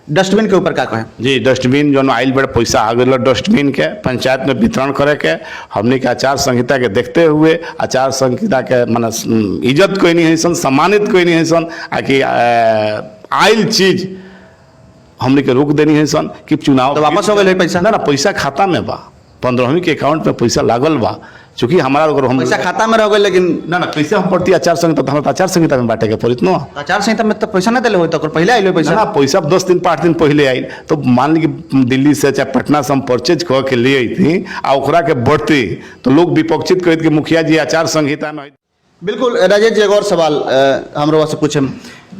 Dustbin के ऊपर का कहें? जी, डस्टबिन जो आइल बड़े पैसा आ गए डस्टबिन के पंचायत में वितरण करे के, हमने के आचार संहिता के देखते हुए आचार संहिता के माने इज्जत कोई नहीं है सन, सम्मानित कोई नहीं है सन, आकि आइल चीज हमने के रोक देनी है सन कि चुनाव तो वापस हो गए पैसा? ना पैसा खाता में बा, 15वीं के अकाउंट में पैसा लागल बा, चूंकि हमारा अगर हम पैसा खाता में रह गए, लेकिन ना पैसा हम पड़ती आचार संहिता तो हमारा आचार संहिता में बांटे के पड़ित न आचार संहिता में तो पैसा नहीं दिले हो तो पहले आइल पैसा ना पैसा 10 दिन 5 दिन पहले आई तो मान ली कि दिल्ली से चाहे पटना से हम परचेज कह के ले आई थी आ ओकरा के बढ़ती तो लोग विपक्षित कहते कि मुखिया जी आचार संहिता में। बिल्कुल राजेश जी, एगो और सवाल हमरो से पूछे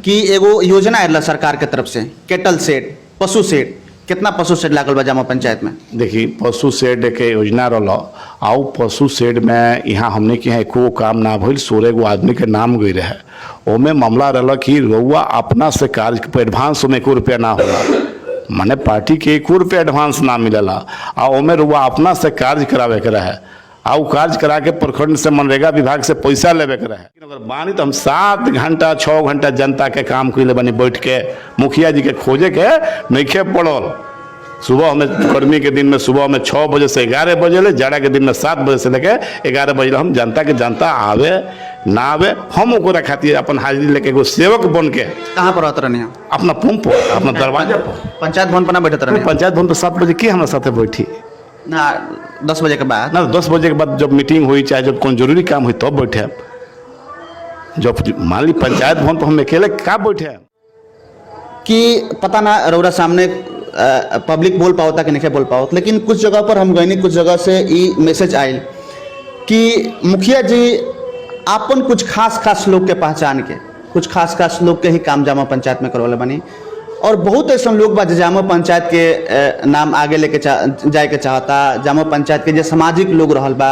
कि एगो योजना आयल सरकार के तरफ से केटल सेट, पशु सेट, कितना पशु शेड लागल बा जामा पंचायत में? देखिए पशु शेड के योजना रहा आउ पशु शेड में यहाँ हमने के यहाँ एको काम ना भइल, 16 गो आदमी के नाम गई रहे। ओमे मामला रहा कि रउआ अपना से कार्य पर एडवांस में 1 रुपया ना होला, माने पार्टी के 1 रुपया एडवांस ना मिलेला आ ओमे रउआ अपना से कार्य करावे के रहे आ उ कार्य करा के प्रखंड से मनरेगा विभाग से पैसा लेवे के रहे। अगर बानी तो हम 7 घंटा 6 घंटा जनता के काम कैले बनी बैठ के, मुखिया जी के खोजे के नइखे पड़ल। सुबह में गर्मी के दिन में सुबह में 6 बजे से 11 बजे ले, जाड़ा के दिन में 7 बजे से लेके 11 बजे हम जनता के जनता आवे ना आवे हम ओकरा खातिर अपन हाजिरी लेके एगो सेवक बन के। कहाँ पर रहते रहनी? अपना पंप पर, अपना दरवाजा पर, पंचायत भवन पर ना बैठे रहनी? पंचायत भवन पर 7 बजे के हमारे साथे बैठी ना 10 बजे के बाद? ना 10 बजे के बाद जब मीटिंग हुई चाहे जब कोई जरूरी काम हुई तब तो बैठे। जब मान ली पंचायत भवन पर हम अकेले का बैठे कि पता ना रउरा सामने पब्लिक बोल पाओ कि नहीं बोल पाओ, लेकिन कुछ जगह पर हम गए, कुछ जगह से ये मैसेज आयल कि मुखिया जी अपन कुछ खास लोग के पहचान के, कुछ खास लोग के ही काम जामा पंचायत में करवाले बनी, और बहुत ऐसा लोग बा जामा पंचायत के नाम आगे लेके जाए के चाहता, जामा पंचायत के जो सामाजिक लोग रहल बा,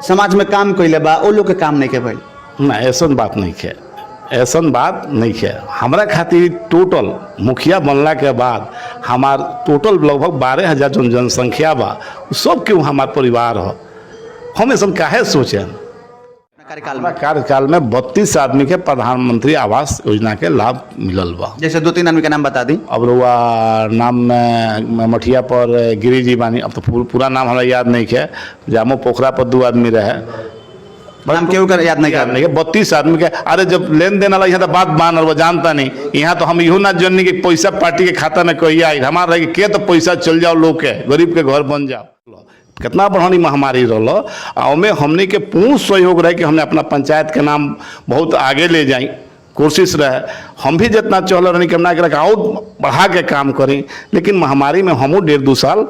समाज में काम कैले बा, वो लोग के काम नहीं के भाई ना। ऐसा बात नहीं है, ऐसा बात नहीं है। हमारा खातिर टोटल मुखिया बनला के बाद हमार टोटल लगभग 12,000 जो जनसंख्या बा सब के हमार परिवार हो। हम ऐसा काहे सोचे कार्यकाल में 32 आदमी के प्रधानमंत्री आवास योजना के लाभ मिलल बा। जैसे 2-3 आदमी के नाम बता दी। अब रुआ नाम में मठिया पर गिरी जी बानी, अब तो पूरा नाम हमरा याद नहीं है। जामो पोखरा पर 2 आदमी रहे, नाम क्यों कर याद नहीं कर? 32 आदमी के, अरे जब लेन देन वाला यहाँ तो बात मान और वो जानता नहीं, यहाँ तो हम यूँ ना जाननी कि पैसा पार्टी के खाता में कोई आई, हमारा रहे के तो पैसा चल जाओ लोग के, गरीब के घर बन जाओ। कितना बढ़ानी महामारी रहा, में हमने के पूर्ण सहयोग रहे कि हमने अपना पंचायत के नाम बहुत आगे ले जाई, कोशिश रहे। हम भी जितना चल रही कि हमना और बढ़ा के काम करें, लेकिन महामारी में हमू 1.5-2 साल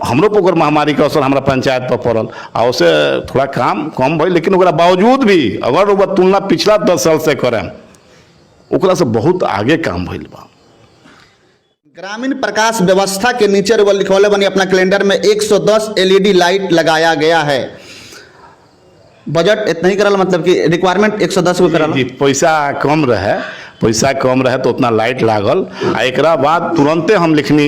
हमरो पर महामारी का असर हमारा पंचायत पर पड़ल और उससे थोड़ा काम कम भई, लेकिन ओकरा बावजूद भी अगर वो तुलना पिछला 10 साल से करें ओकरा से बहुत आगे काम भइल बा। ग्रामीण प्रकाश व्यवस्था के नीचे लिखौले बनी अपना कैलेंडर में 110 LED लाइट लगाया गया है। बजट इतना ही करल, मतलब कि रिक्वायरमेंट 110 को करल। जी, पैसा कम रहे तो उतना लाइट लागल। एकरा बाद तुरंते हम लिखनी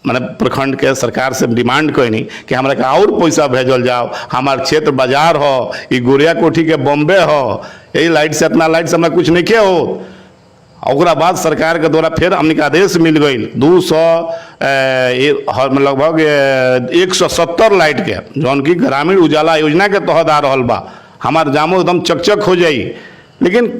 मैंने प्रखंड के सरकार से डिमांड कईनी कि हमरा के और पैसा भेजल जाओ, हमार क्षेत्र बाजार हो, ये गोरिया कोठी के बॉम्बे हो, यही लाइट से इतना लाइट से हमरा कुछ नहीं किया हो। और बाद सरकार के द्वारा फिर हमने का आदेश मिल गई 200 लगभग 170 लाइट के जौन की ग्रामीण उजाला योजना के तहत आ रहा बा। हमार जामो एकदम चकचक हो जाई, लेकिन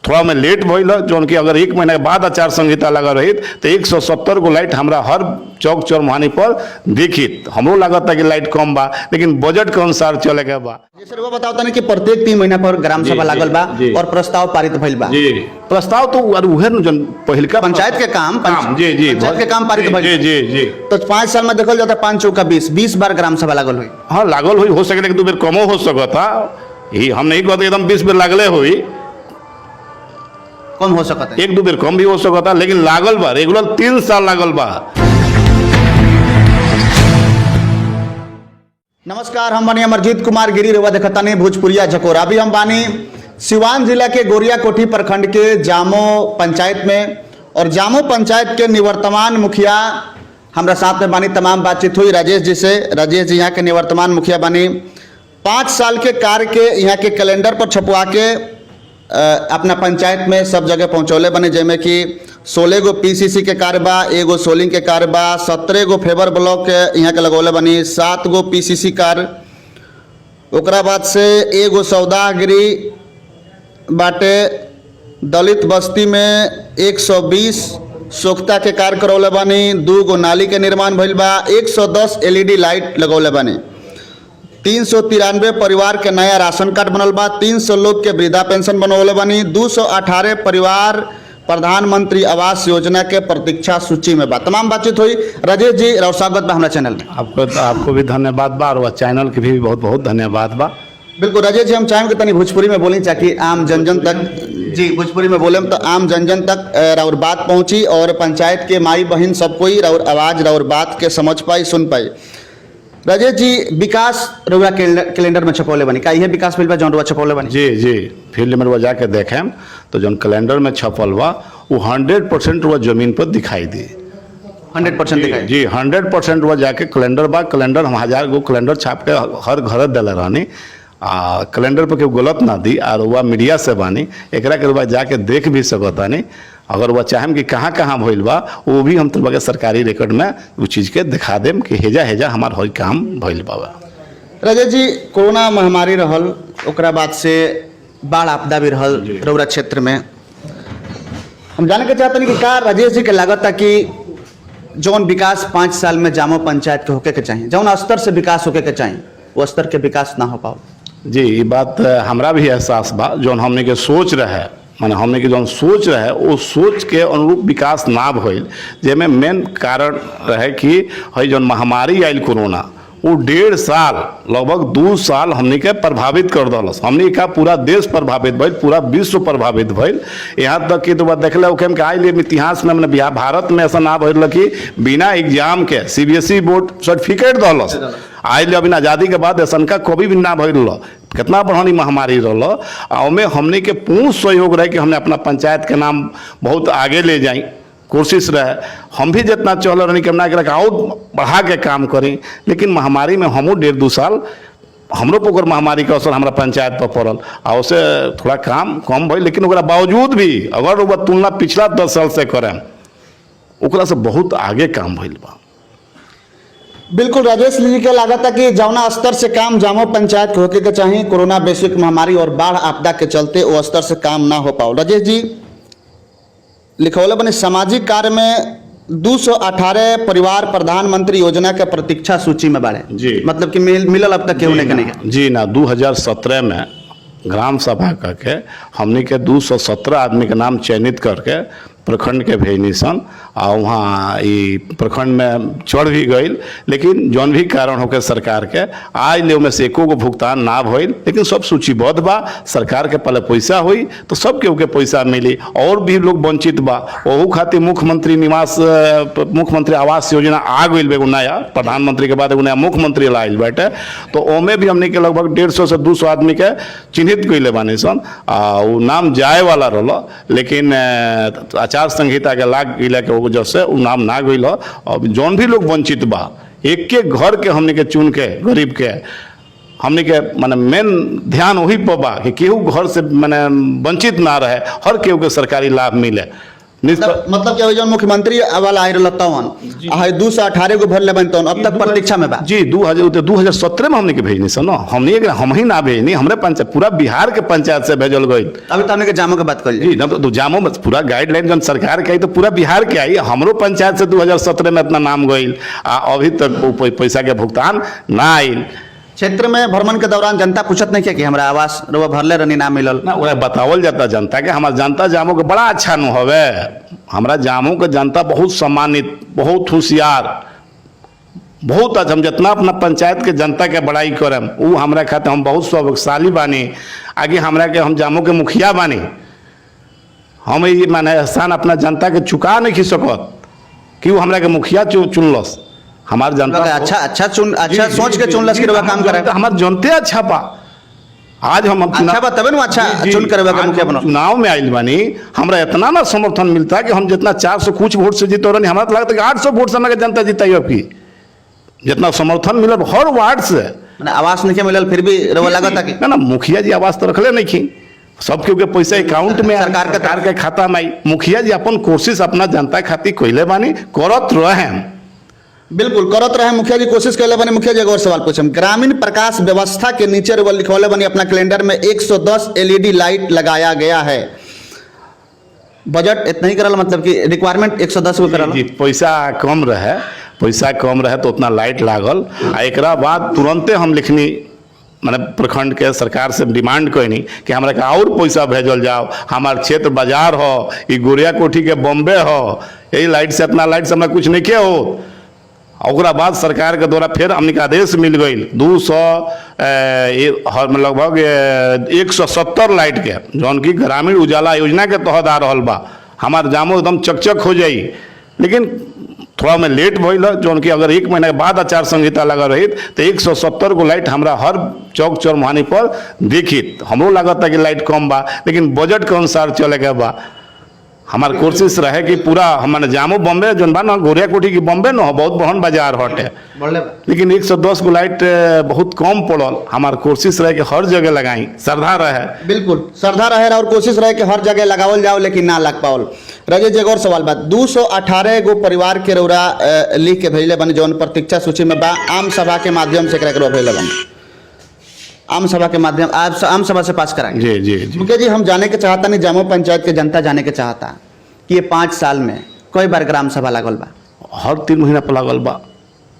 थोड़ा में लेट भइल जौन की अगर 1 महीना के बाद आचार संहिता लगा रही तो 170 गो लाइट हमरा हर चौक चौराहे पर देखी। हमरो लागत है कि लाइट कम बा, लेकिन बजट के अनुसार चले के बा। सर वो बताओ कि प्रत्येक 3 महीना पर ग्राम सभा लागल बा और प्रस्ताव पारित भइल बा। जी, प्रस्ताव तो उहे जन पहिलका पंचायत के काम जी पंचायत के काम पारित भइल। जी जी तो 5 साल में देखल जाता 5 चौका 20 बार ग्राम सभा लागल हुई। हाँ लागल हुई, हो सके लेकिन 2 बेर कमो हो सकता। हम नहीं कहते एकदम 20 बेर लागले हुई, कम हो सकता है, 1-2 बेर कम भी हो सकता, लेकिन लागल बा रेगुलर 3 साल लागल बा। नमस्कार, हम बानी अमरजीत कुमार गिरी, रेवा देखतानी भोजपुरिया झकोरा। अभी हम बानी सिवान जिला के गोरिया कोठी प्रखंड के जामो पंचायत में, और जामो पंचायत के निवर्तमान मुखिया हमारा साथ में बानी। तमाम बातचीत हुई राजेश जी से। राजेश जी यहाँ के निवर्तमान मुखिया बानी, 5 साल के कार्य के यहाँ के कैलेंडर पर छपवा के अपना पंचायत में सब जगह पहुँचौले बने, जैमें कि 16 गो पीसीसी के कार्य बा, एगो सोलिंग के कार्य बा, 17 गो फेबर ब्लॉक के यहाँ के लगौले बनी, 7 गो पीसीसी कार्य, ओकरा बाद से एगो सौदागिरी बाटे, दलित बस्ती में 120 सोख्ता के कार्य करौले बानी, 2 गो नाली के निर्माण भइल बा, 110 एलईडी लाइट लगौले बानी, 393 परिवार के नया राशन कार्ड बनल बा, 300 लोग के वृद्धा पेंशन बनौले बानी, 218 परिवार प्रधानमंत्री आवास योजना के प्रतीक्षा सूची में बा। तमाम बातचीत हुई। राजेश जी राव स्वागत बा हमारा चैनल में। आपको भी धन्यवाद बा और चैनल के भी बहुत बहुत धन्यवाद बा। बिल्कुल राजेश जी, हम चाहेंगे तनी भोजपुरी में बोली ताकि आम जन जन तक, जी भोजपुरी में बोले तो आम जन जन तक राउर बात पहुंची और पंचायत के माई बहन सब कोई राउर आवाज राउर बात के समझ पाई, सुन पाई। राजेश जी, विकास रउआ कैलेंडर में छपौले बनी, का यह विकास भइल बा जौन रउआ छपौले बनी? जी जी, फील्ड में रउआ जाके देखें तो जौन कैलेंडर में छपल बा वो 100% रउआ जमीन पर दिखाई दी। 100% दिखाई जी 100% रउआ जाके कैलेंडर बा, कैलेंडर हम 1000 गो कैलेंडर छाप के हर घर दिले रहनी, कैलेंडर पर केहू गलत ना दी। और वह मीडिया से बानी एकरा के रउआ जाके देख भी सकतानी। अगर वह चाहें कि कहाँ कहाँ भइल बा वो भी हम तुम सरकारी रिकॉर्ड में वो चीज़ के दिखा देम कि हेजा हेजा हमार हर काम भइल बा। राजेश जी, कोरोना महामारी रहल, ओकरा बाद से बाढ़ आपदा भी रहल रउरा क्षेत्र में। हम जाने के चाहते कि का राजेश जी के लागत कि जौन विकास 5 साल में जामो पंचायत के होके के चाहिए, जौन स्तर से विकास होके के चाहिए, वो स्तर के विकास ना हो पाओ? जी, ये बात हमरा भी एहसास बा। जौन हमने के सोच रहे माने हमने के जौन सोच रहे वो सोच के अनुरूप विकास ना भइल, जेमें मेन कारण रहे कि है जौन महामारी आयल कोरोना, वो 1.5 साल लगभग 2 साल हमने के प्रभावित कर दलस। हमने का पूरा देश प्रभावित भइल, पूरा विश्व प्रभावित भइल। यहाँ तक कि तो बात देख लो कि आइल इतिहास में मैंने भारत में ऐसा ना भइल कि बिना एग्जाम के सीबीएसई बोर्ड सर्टिफिकेट दलस। आइल अभी आज़ादी के बाद ऐसा का कभी भी ना भइल। कितना बढ़ानी महामारी रहा, में हमने के पूर्ण सहयोग रहे कि हमने अपना पंचायत के नाम बहुत आगे ले जाई, कोशिश रहे। हम भी जितना चल रही कैमना के और बढ़ा के काम करें, लेकिन महामारी में हमू 1.5-2 साल हमरो पर महामारी का असर हमारा पंचायत पर पड़ल और उससे थोड़ा काम कम भइल। लेकिन ओकरा बावजूद भी अगर वो तुलना पिछला 10 साल से करें, ओकरा से बहुत आगे काम भइल बा। बिल्कुल राजेश जी के लागत है कि जौना स्तर से काम जामो पंचायत के होके के चाहिए, कोरोना वैश्विक महामारी और बाढ़ आपदा के चलते वो स्तर से काम ना हो पाओ। राजेश जी लिखौले बने सामाजिक कार्य में 218 परिवार प्रधानमंत्री योजना के प्रतीक्षा सूची में बाड़े। जी, मतलब कि मिलल अब तक केहू नहीं के? जी ना, 2017 में ग्राम सभा करके हमने के 217 आदमी के नाम चयनित करके प्रखंड के भेजनी सन और वहाँ प्रखंड में चढ़ भी गई। लेकिन जौन भी कारण होकर सरकार के आज ले में से एको गो भुगतान ना भइल। लेकिन सब सूचीबद्ध बा, सरकार के पहले पैसा हुई तो सब केहू के पैसा मिली, और भी लोग वंचित बा। वहू खातिर मुख्यमंत्री आवास योजना आ गई एगो नया, प्रधानमंत्री के बाद एगो नया मुख्यमंत्री लाइल बाटे। तो ओमे भी हमने के लगभग 150 से 200 आदमी के चिन्हित कैले बानी सन। वो नाम जाए वाला रहा, लेकिन आचार संहिता के लाग गई के वजह से वो नाम ना गई। और जौन भी लोग वंचित बा, एक एक घर के हमने के चुन के गरीब के हमने के माने मेन ध्यान वही पर बा कि केहू घर से माने वंचित ना रहे, हर केहू के सरकारी लाभ मिले। मतलब क्या जो मुख्यमंत्री वाला आई रहता तवन 218 को भर ले बन तवन अब तक प्रतीक्षा में बा। जी 2017 में हमने के भेजनी सन, हम ही ना भेजनी, हमरे पंचायत पूरा बिहार के पंचायत से भेजल गई। अभी तो हमने के जामो के बात कर जी ना, तो जामो में पूरा गाइडलाइन जब सरकार के आई तो पूरा बिहार के आई। हमरो पंचायत से 2017 में इतना नाम गई, अभी तक पैसा के भुगतान ना आयल। क्षेत्र में भ्रमण के दौरान जनता पूछत नहीं किया कि हमारा आवास रउआ भरले रहनी ना मिलल? ना, वह बतावल जाता जनता के हमारा जनता जामो के बड़ा अच्छा न हवे। हमारा जामो के जनता बहुत सम्मानित, बहुत होशियार, बहुत अच्छा। हम जितना अपना पंचायत के जनता के बड़ाई करम वो हमारा खाते हम बहुत सौभाग्यशाली बानी। आगे हमारा के हम जामो के मुखिया बानी, हम ये माने एहसान अपना जनता के चुका नहीं खी सकत कि वो हमारा के मुखिया चुनलस। हमारे जनता अच्छा सोच के चुनलस कि काम करे। हमारे जनते अच्छा बा। आज हम अच्छा बा तबे ना अच्छा चुन करवे के मुखिया बनो। चुनाव में आइल बानी, हमरा इतना ना समर्थन मिलता कि हम जितना 400 कुछ वोट से जीतो रहनी, हमरा तो लगता है कि 800 वोट से हमारे जनता जीताई। अब की जितना समर्थन मिलल हर वार्ड से आवास नहीं मिलल, फिर भी रउआ लागत है कि ना मुखिया जी आवास तो रखले नहीं खी। सब क्योंकि पैसा अकाउंट में सरकार के खाता में आई। मुखिया जी अपन कोशिश अपना जनता खातिर कइले बानी, करत रहे। बिल्कुल करत रहे मुखिया जी, कोशिश कैले बने। मुखिया जी एक और सवाल पूछम, ग्रामीण प्रकाश व्यवस्था के नीचे रुआ लिखौले बनी अपना कैलेंडर में 110 LED लाइट लगाया गया है। बजट इतना ही करल, मतलब कि रिक्वायरमेंट 110 को करल। जी, पैसा कम रहे तो उतना लाइट लागल। आ एकरा बाद तुरंते हम लिखनी माने प्रखंड के सरकार से डिमांड कैनी कि हमरा के और पैसा भेजल जाओ, हमार क्षेत्र बाजार हो, ई गोरिया कोठी के बॉम्बे हो, यही लाइट से अपना लाइट से हमरा कुछ नहीं के हो। ओकरा बाद सरकार के द्वारा फिर हमने आदेश मिल गई 200 लगभग 170 लाइट के, जौन की ग्रामीण उजाला योजना के तहत आ रहा बा। हमार जामो एकदम चकचक हो जाई, लेकिन थोड़ा में लेट भइल, जौन की अगर 1 महीना के बाद आचार संहिता लगा रही तो 170 को लाइट हमरा हर चौक चौराहानी पर देखी। हमरो लागत कि लाइट कम बा, लेकिन बजट के अनुसार चले के बा। हमार कोशिश रहे कि पूरा हमारे जामो बॉम्बे जौन बा ना, गोरिया कोठी की बॉम्बे न हो, बहुत बहन बाजार हटे, लेकिन 110 को लाइट बहुत कम पड़ल। हमार कोशिश रहे कि हर जगह लगाई, श्रद्धा रहे। बिल्कुल श्रद्धा रहे और कोशिश रहे कि हर जगह लगावल जाओ, लेकिन ना लग पावल। राजेश जी एक और सवाल बात, 218 गो परिवार के रौरा लिख के भेजले बने, जौन प्रतीक्षा सूची में बा। आम सभा के माध्यम से भेजले बने, आम सभा के माध्यम आम सभा से पास कराएंगे। जी। मुखिया जी हम जाने के चाहता नहीं, जामो पंचायत के जनता जाने के चाहता कि ये 5 साल में कई बार ग्राम सभा लागल बा? हर 3 महीना पर लागल बा,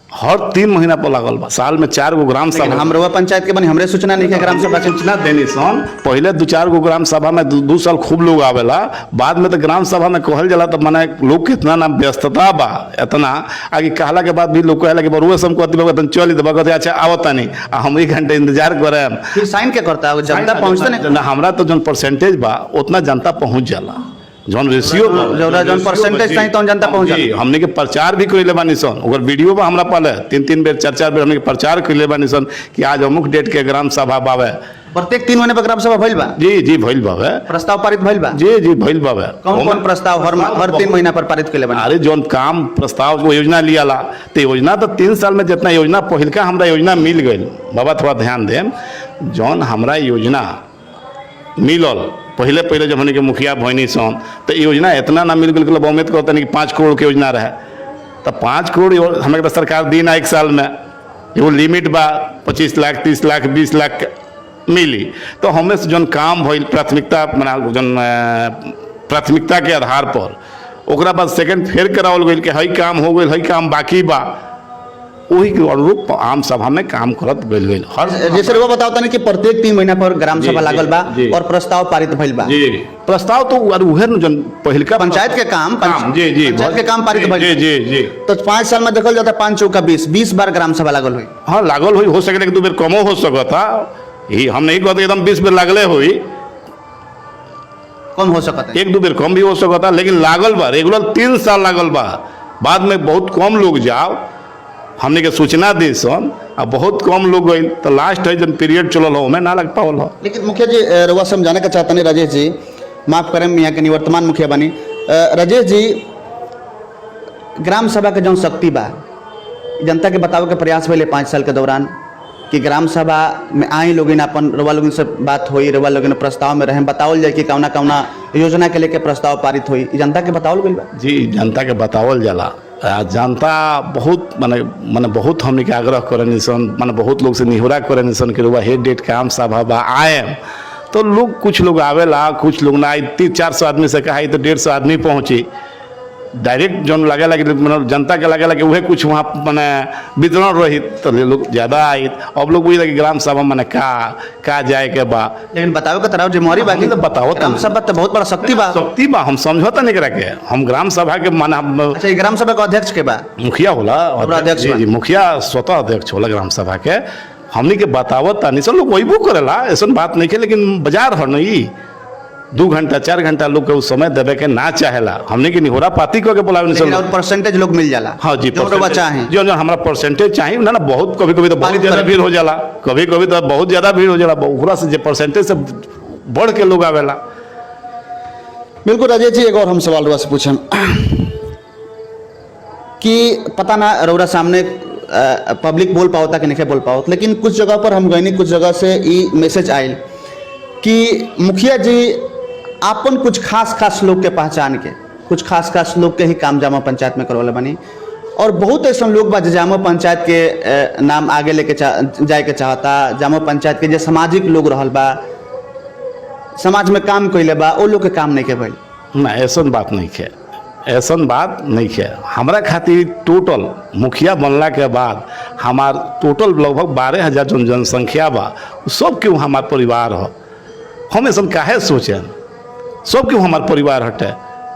हर 3 महीना पर लागल बा। साल में 4 गो ग्राम सभा। हम रउआ पंचायत के बनी, हमरे सूचना नहीं है ग्राम सभा सूचना देनी सन। पहले 2-4 गो ग्राम सभा में 2 साल खूब लोग आवेला, बाद में तो ग्राम सभा में कहल जाला तो माने लोग कितना ना व्यस्तता बा इतना, आगे कहला के बाद भी लोग कहला कि बरुआ सम कहती बाबा तन चल दे कहते अच्छा आवता नहीं, हम 1 घंटे इंतजार करे। फिर साइन के करता है जनता पहुंचता नहीं। हमरा तो जन परसेंटेज बा उतना जनता पहुंच जाला, जौन रेशियो जौन परसेंटेज चाहिए तो जनता पहुंच जाए। हमने के प्रचार भी कइले बानी सन, ओकर वीडियो बा हमरा पाले 3-3 बेर 4-4 बेर हमने के प्रचार कइले बानी सन कि आज अमुक डेट के ग्राम सभा बावे। प्रत्येक 3 महीने पर ग्राम सभा भइल बा? जी भइल बावे। प्रस्ताव पारित भइल बा? जी भइल बावे। कौन प्रस्ताव हर 3 महीना पर पारित कइले बा? अरे जौन काम प्रस्ताव को योजना लियाला तो योजना तो 3 साल में जितना योजना पहिलका हमरा योजना मिल गइल बाबा, थोड़ा ध्यान देम। जौन हमरा योजना मिलल पहले जब हमने के मुखिया भइनी सन तो योजना इतना ना मिल गई, मतलब उम्मीद करते नहीं कि 5 करोड़ के योजना रहे, तो 5 करोड़ हमें तो सरकार दी ना 1 साल में। एगो लिमिट बा 25 लाख 30 लाख 20 लाख मिली, तो हमें से जौन काम भइल प्राथमिकता जौन प्राथमिकता के आधार पर, ओकरा बाद सेकंड फेर करावल गई कि हई काम हो गई, हई काम बाकी बा, वही के अनुरूप आम सभा में काम करत गई। हर जैसे वो बताओ तनी कि प्रत्येक 3 महीना पर ग्राम सभा लागल बा और प्रस्ताव पारित भइल बा। जी प्रस्ताव तो उहे न जन पहिलका पंचायत के काम जी पंचायत के काम पारित भइल। जी तो 5 साल में देखल जाता 5 चौका 20 बार ग्राम सभा लागल हुई। हाँ लागल हुई, हो सके 2 बेर कमो हो सकता, ये हम नहीं कहते एकदम 20 बेर लागले हुई, कम हो सकता है 1-2 बेर कम भी हो सकता, लेकिन लागल बा रेगुलर 3 साल लागल बा। बाद में बहुत कम लोग जाओ हमने के सूचना दी सन, अब बहुत कम लोग गई तो लास्ट है जब पीरियड चलल हो में ना लग पावल हो। लेकिन मुखिया जी रउआ समझाने का चाहता नहीं, राजेश जी माफ करें, यहाँ के निवर्तमान मुखिया बनी। राजेश जी ग्राम सभा के जौन शक्ति बा जनता के बतावे के प्रयास भइले 5 साल के दौरान कि ग्राम सभा में आई लोग अपन रउआ लोगन से बात हुई, रउआ लोगन प्रस्ताव में रहे, बतावल जाए कि कौना कौना योजना के लेके प्रस्ताव पारित हुई, जनता के बतावल गइल बा? जी जनता के बतावल जाला। जनता बहुत माने बहुत हमने के आग्रह करे सन, माने बहुत लोग से निहोरा करे सन कि रुआ हेड डेट के आम सभा बा आए, तो लोग कुछ लोग आवेला कुछ लोग ना, 300-400 आदमी से कहा तो 150 आदमी पहुँची। डायरेक्ट जौन लगे लगे जनता के लगे लगे वह कुछ वहाँ मैंने वितरण रही तो लोग ज़्यादा आई। अब लोग वही लगे ग्राम सभा मैंने का जाए के बा, लेकिन बताओ के तरह जिम्मेवारी बाकी तो बताओ। ग्राम सभा तो बहुत बड़ा शक्ति बा हम समझौता नहीं करा के, हम ग्राम सभा के माना। अच्छा ग्राम सभा का अध्यक्ष के बा मुखिया होला अध्यक्ष? जी मुखिया स्वतः अध्यक्ष होला ग्राम सभा के। हमने के बतावत नहीं सब लोग वही करेला, ऐसा बात नहीं के, लेकिन बाजार हो नहीं 2 घंटा 4 घंटा लोग के उस समय देवे के ना चाहेला, हमने की निहोरा पाती को के बोलावे नहीं, और परसेंटेज लोग मिल जाला। हाँ जी जो चाहे जो हमारा परसेंटेज चाहिए ना बहुत कभी कभी तो बहुत ज्यादा भीड़ हो जाला, कभी कभी तो बहुत ज्यादा भीड़ हो जाला, ओकरा से परसेंटेज से बढ़ के लोग आवेला। बिल्कुल राजेश जी एक और हम सवाल रुआ से पूछें कि पता ना रउरा सामने पब्लिक बोल पाओता कि नहीं बोल पाओ, लेकिन कुछ जगह पर हम गए, कुछ जगह से ई मैसेज आयल कि मुखिया जी अपन कुछ खास खास लोग के पहचान के, कुछ खास खास लोग के ही काम जामा पंचायत में करवाले बनी, और बहुत ऐसा लोग बा जामा पंचायत के नाम आगे लेके जाए के चाहता, जामा पंचायत के जो सामाजिक लोग रहल बा, समाज में काम कैले बा, वो लोग के काम नहीं के भइल। ना ऐसा बात नहीं है, ऐसा बात नहीं है। हमारा खातिर टोटल मुखिया बनला के बाद हमार टोटल लगभग 12,000 जो जनसंख्या बा सब क्यों हमार परिवार हो। हम ऐसा काहे सोचे, सब क्यों हमार परिवार हटे।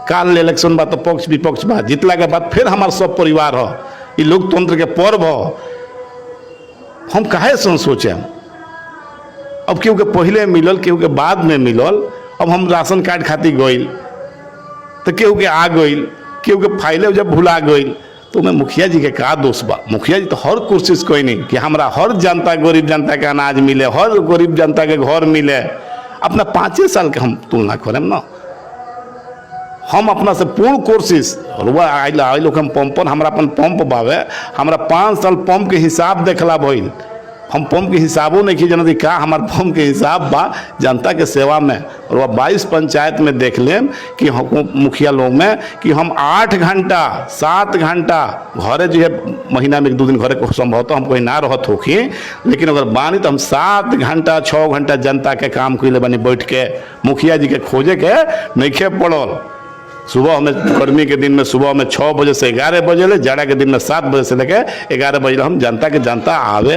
काल इलेक्शन बा तो पक्ष विपक्ष बा, जीतला के बाद फिर हमार सब परिवार हो, ये लोकतंत्र के पर्व हो। हम काहे सोचे, अब केहू के पहले मिलल केहू के बाद में मिलल। अब हम राशन कार्ड खातिर गइल तो केहू के आ गइल, केहू के फाइले जब भुला गइल, तो मैं मुखिया जी के का दोष बा। मुखिया जी तो हर कोशिश कोई नहीं कि हमारा हर जनता, गरीब जनता के अनाज मिले, हर गरीब जनता के घर मिले। अपना 5 साल के हम तुलना करें ना, हम अपना से पूर्ण कोशिश आई लोग हम पंपन, हमारा अपन पंप बावे, हमारा 5 साल पंप के हिसाब देखला भइल। हम पंप के हिसाबों नहीं की जनती का हमारे पंप के हिसाब बा जनता के सेवा में। और वह 22 पंचायत में देख लें कि मुखिया लोग में कि हम 8 घंटा 7 घंटा घरे जो है, महीना में 1-2 दिन घरे को संभवतः हम कोई ना रहत होखी, लेकिन अगर बानी तो हम 7 घंटा 6 घंटा जनता के काम कैले बनी बैठ के। मुखिया जी के खोजे के नहीं खे पड़ल। सुबह में गर्मी के दिन में सुबह में 6 बजे से 11 बजे ले, जाड़ा के दिन में 7 बजे से लेके 11 बजे हम जनता के जनता आवे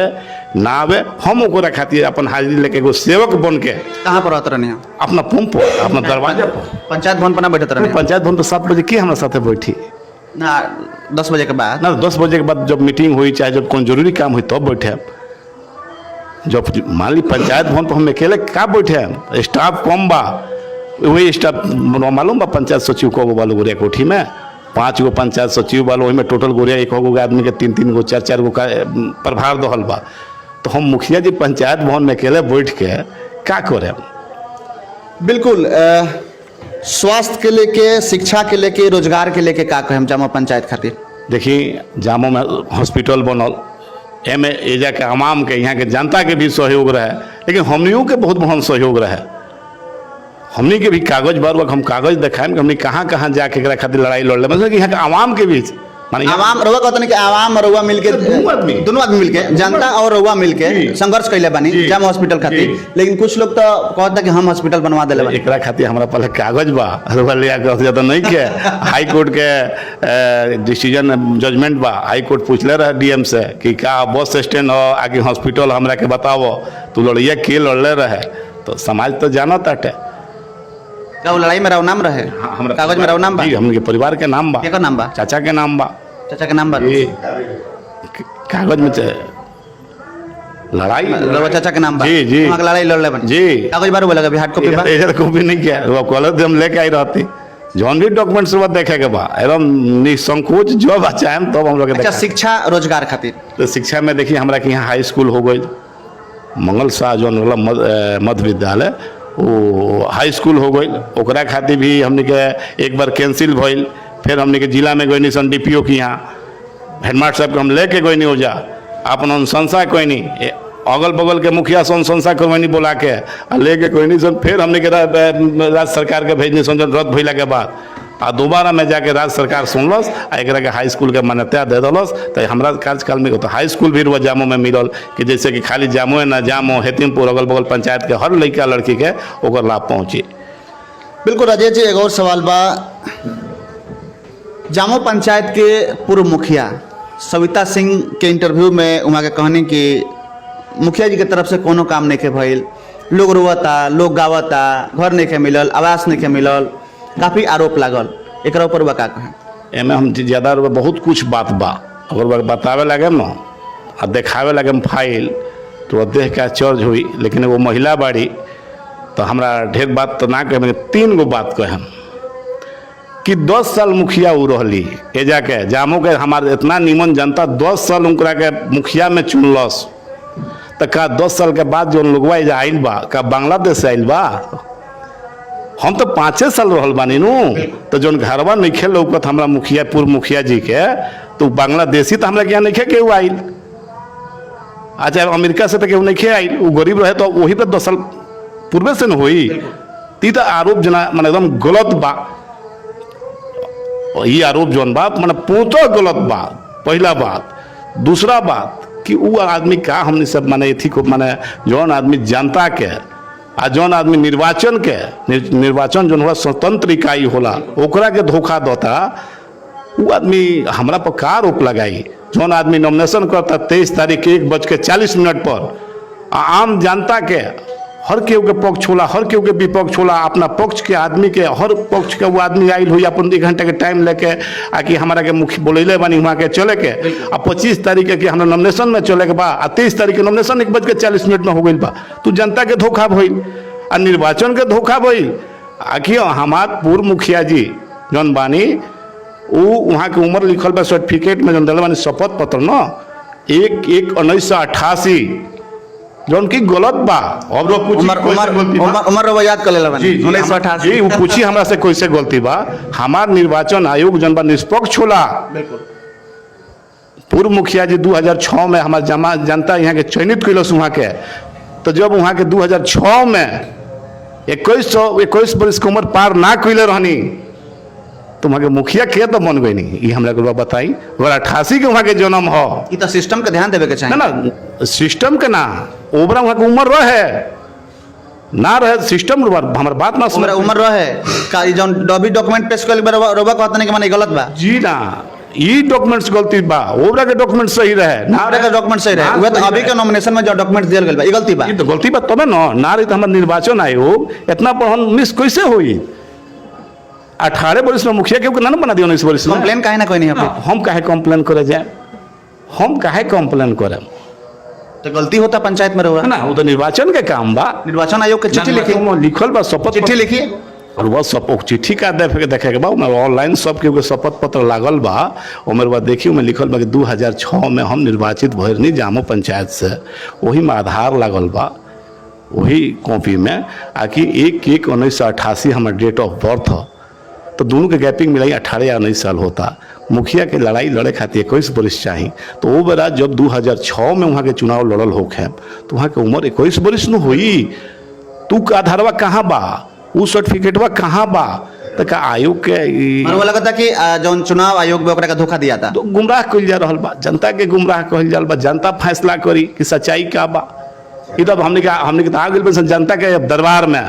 ना आवे, हम ओकरा खातिर अपन हाजिरी लेके एगो सेवक बन के। कहाँ पर रहते रहनी? अपना पंप पर, अपना दरवाजा पर, पंचायत भवन पर ना बैठे रहनी? पंचायत भवन पर 7 बजे की हमारे साथे बैठी ना, 10 बजे के बाद ना, 10 बजे के बाद जब मीटिंग हुई चाहे जब कोई जरूरी काम हुई तब बैठे। जब मान ली पंचायत भवन पर हम अकेले का बैठे, स्टाफ कम बा, वही स्टाफ मालूम बा पंचायत सचिव को वालों गोरिया कोठी में 5 गो पंचायत सचिव वालों, वही में टोटल गोरिया 1 गो आदमी के 3-3 गो 4-4 गो का प्रभार दहल बा। तो हम मुखिया जी पंचायत भवन में अकेले बैठ के का करें? बिल्कुल। स्वास्थ्य के लेके, शिक्षा के लेके, रोजगार के लेके का कहें जामा पंचायत खातिर? देखिए जामो में हॉस्पिटल बनल, एमे एजा के आवाम के, यहाँ के जनता के भी सहयोग रहे, लेकिन हमनियों के बहुत बहुत सहयोग रहे। हमनी के भी कागज बार हम कागज दिखाएं कि हमने कहाँ कहाँ जाके एकरा खातिर लड़ाई लड़ले, मतलब कि यहाँ के आवाम के बीच आवाम रउआ कहते कि आवाम और रउआ मिलके, दोनों आदमी मिलके, जनता और रउआ मिलके संघर्ष कैले बानी जामा हॉस्पिटल खातिर। लेकिन कुछ लोग तो कहता कि हम हॉस्पिटल बनवा देले बानी। एकरा खातिर हमारा पहले कागज बा, रउआ ले आके ज्यादा नहीं के हाई कोर्ट के डिसीजन जजमेंट बा। हाई कोर्ट पूछले रहे डीएम से कि का बस स्टैंड हो आगे हॉस्पिटल हमरा के बताओ, तू लड़िया के लड़ले रहे। तो समाज तो जाना ताटे का लड़ाई में राव नाम रहे। हाँ, हमरा कागज में राव नाम बा, हमके परिवार के नाम बा। केकर नाम बा? चाचा के नाम बा। चाचा के नाम बा कागज में लड़ाई रउआ चाचा के नाम बा? जी जी, वहाँ के लड़ाई लड़ले बानी जी। कागज बार बोला भी हार्ड कॉपी बा? इधर कॉपी नहीं किया, वो कॉलेज हम लेके आई रहती जौन भी डॉक्यूमेंट्स वो देखे के बा एकदम निसंकोच जो बच्चा है तब हम लोग। अच्छा, शिक्षा रोजगार खातिर? तो शिक्षा में देखिए हमरा के यहाँ हाई स्कूल हो गई, मंगल शाह जो मध्य विद्यालय वो हाई स्कूल हो गई। ओकरा खातिर भी हमने के एक बार कैंसिल भइल, फिर हमने के जिला में गई सन डीपीओ की यहाँ हेडमास्टर साहब के हम लेके गई हो जा अपन अनुशंसा कोई नहीं, अगल बगल के मुखिया से अनुशंसा करवानी बोला के लेके कोई नहीं सन। फिर हमने के राज्य सरकार के भेजनी सन रद्द भइला के बाद आ दोबारा में जाके राज्य सरकार सुनलस आ एक के हाई स्कूल के मान्यता दे दलस। तो हमारा कार्यकाल में तो हाई स्कूल भी जामो में मिलल कि जैसे कि खाली जामो ना जामो हेतिमपुर अगल बगल पंचायत के हर लड़का लड़की के ओकर लाभ पहुँची। बिल्कुल राजेश जी, एक और सवाल बा। जामो पंचायत के पूर्व मुखिया सविता सिंह के इंटरव्यू में वहाँ के कहनी कि मुखिया जी के तरफ से कोनो काम नहीं के भइल, लोग रोवता, लोग गावता, घर नहीं के मिलल, आवास नहीं के मिलल, काफ़ी आरोप लागल। एक ऊपर बा का कहें? एमे हम ज़्यादा बहुत कुछ बात बा, अगर बतावे लगे न आ देखावे लगे फाइल तो देख के आश्चर्य हुई। लेकिन वो महिला बाड़ी तो हमरा ढेर बात तो ना कहे, 3 गो बात कहे कि 10 साल मुखिया वो रहली एजा के जामो के हमार इतना निमन जनता 10 साल उनकरा के मुखिया में चुनलस। तो का 10 साल के बाद जो लोगवा एजा आइल बा का बांग्लादेश से आइल बा? हम तो 5 साल रहल बानी नू। तो जो घरवा नहीं खेल लौकत हमरा मुखिया पूर्व मुखिया जी के तो बांग्लादेशी तो हमरा के यहाँ नहीं खे केहू आइल। अच्छा, अमेरिका से तो केहू नहीं खे आइल, वो गरीब रहे तो वही पे 10 साल पूर्वे से न होई ती तो आरोप जना माने एकदम गलत बा ये आरोप जौन बात माने पूतो गलत बात पहला बात। दूसरा बात कि वो आदमी का हमने सब माने एथी को माने जौन आदमी जनता के आ जौन आदमी निर्वाचन के निर्वाचन जौन हुआ स्वतंत्र इकाई होला ओकरा के धोखा देता वो आदमी हमरा पर का आरोप लगाई। जौन आदमी नॉमिनेशन करता 23 तारीख 1:40 पर आम जनता के हर केहू के पक्ष होला हर केहू के विपक्ष होला अपना पक्ष के आदमी के हर पक्ष के वो आदमी आयल हुई अपन 1 घंटे के टाइम लेके आकि हमारा के मुख्य बोलेले बानी वहाँ के चले के आ 25 तारीख के कि हमरा नॉमिनेशन में चले के बा आ 23 तारीख के नॉमिनेशन 1:40 में हो गई बा। तू जनता के धोखा भइल आ निर्वाचन के धोखा भइल। आखिर हमार पूर्व मुखिया जी जौन बानी वो वहाँ के उम्र लिखल बा सर्टिफिकेट में जौन दिल बानी शपथ पत्र न 1/1/1988 जौन की गलत बा। अब रो पूछी उमर रो याद कर लेला बानी 1988 जी वो पूछी हमरा से कैसे गलती बा। हमार निर्वाचन आयोग जौन बा निष्पक्ष होला। पूर्व मुखिया जी 2006 में हमार जनता यहाँ के चयनित कैलस वहाँ के तो जब वहाँ के 2006 में 21 वर्ष के उम्र पार ना कैले रहनी तो वहाँ के मुखिया के तो बन गई नहीं ये हमरा को बताई। अगर 88 के वहाँ के जन्म हो ई तो सिस्टम के ध्यान देवे के चाहिए ना सिस्टम के ना ओबरा वहाँ के उम्र रहे ना रहे सिस्टम हमार बात ना सुन उम्र रहे का ई जौन डॉबी डॉक्यूमेंट पेश कर रोबा कहत नहीं कि माने गलत बा जी ना ई डॉक्यूमेंट्स गलती बा ओबरा के डॉक्यूमेंट सही रहे ना ओबरा के डॉक्यूमेंट सही रहे उहे तो अभी के नॉमिनेशन में जो डॉक्यूमेंट दियल गेल बा ई गलती बा ई तो गलती बा तबे ना रही तो हमार निर्वाचन आयोग इतना पढ़न मिस कैसे होई। 18 वर्ष में मुखिया के ना बना दिया 19 वर्ष में कंप्लेन काहे ना कोई नहीं हम काहे कंप्लेन करे जाए हम काहे कंप्लेन करे तो गलती होता पंचायत में रहुआ ना वो तो निर्वाचन के काम बा। निर्वाचन आयोग के चिट्ठी लिखी लिखल बा शपथ चिट्ठी लिखिए और वह सब चिट्ठी का देखे के बा ऑनलाइन सब के शपथ पत्र लागल बा उमेर बाद देखिए में लिखल बा कि 2006 में हम निर्वाचित भरनी जामो पंचायत से वही में आधार लागल बा वही कॉपी में आकि 1/1/1988 हमारे डेट ऑफ बर्थ है तो दोनों के गैपिंग मिलाई 18 या 19 साल होता। मुखिया के लड़ाई लड़े खातिर 21 वर्ष चाहिए तो वो बेरा जब 2006 में वहाँ के चुनाव लड़ल होखे तो वहाँ के उम्र 21 वर्ष न हुई। तू का आधारवा कहाँ बा वो सर्टिफिकेटवा कहाँ बा तो का आयोग के वो लगता कि जौन चुनाव आयोग में ओकरा का धोखा दिया था तो गुमराह कइल जा रहल बा जनता के गुमराह कहल जा बा। जनता फैसला करी कि सच्चाई का बा ई तब हमने के आ गेल जनता के दरबार में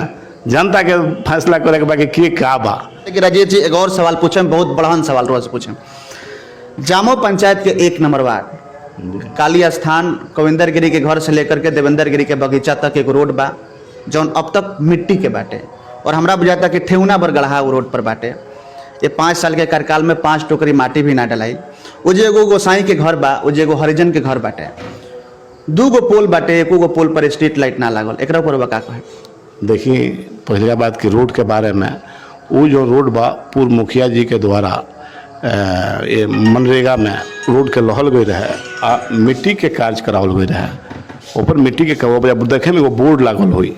जनता के फैसला करे के बाकी के का बा। लेकिन राजेश जी एक और सवाल पूछे बहुत बड़हन सवाल रोज पूछे जामो पंचायत के 1 नंबर वार्ड काली स्थान कविंदर गिरी के घर से लेकर के देवेंद्र गिरी के बगीचा तक एक रोड बा जौन अब तक मिट्टी के बाटे और हमरा बुझाता कि ठेहुना बर गढ़ा वो रोड पर बाटे। ये 5 साल के कार्यकाल में 5 टोकरी माटी भी ना डलाई। वो जो एगो गोसाई के घर बा वो जो एगो हरिजन के घर बाटे 2 गो पोल बाटे 1 गो पोल पर स्ट्रीट लाइट ना लागल एकरा पर का कहे। देखिए पहले बात की रोड के बारे में वो जो रोड बा पूर्व मुखिया जी के द्वारा ये मनरेगा में रोड के लहल गई रहे आ मिट्टी के कार्य करावल गई रहे ऊपर मिट्टी के देखे में एगो बोर्ड लागल हुई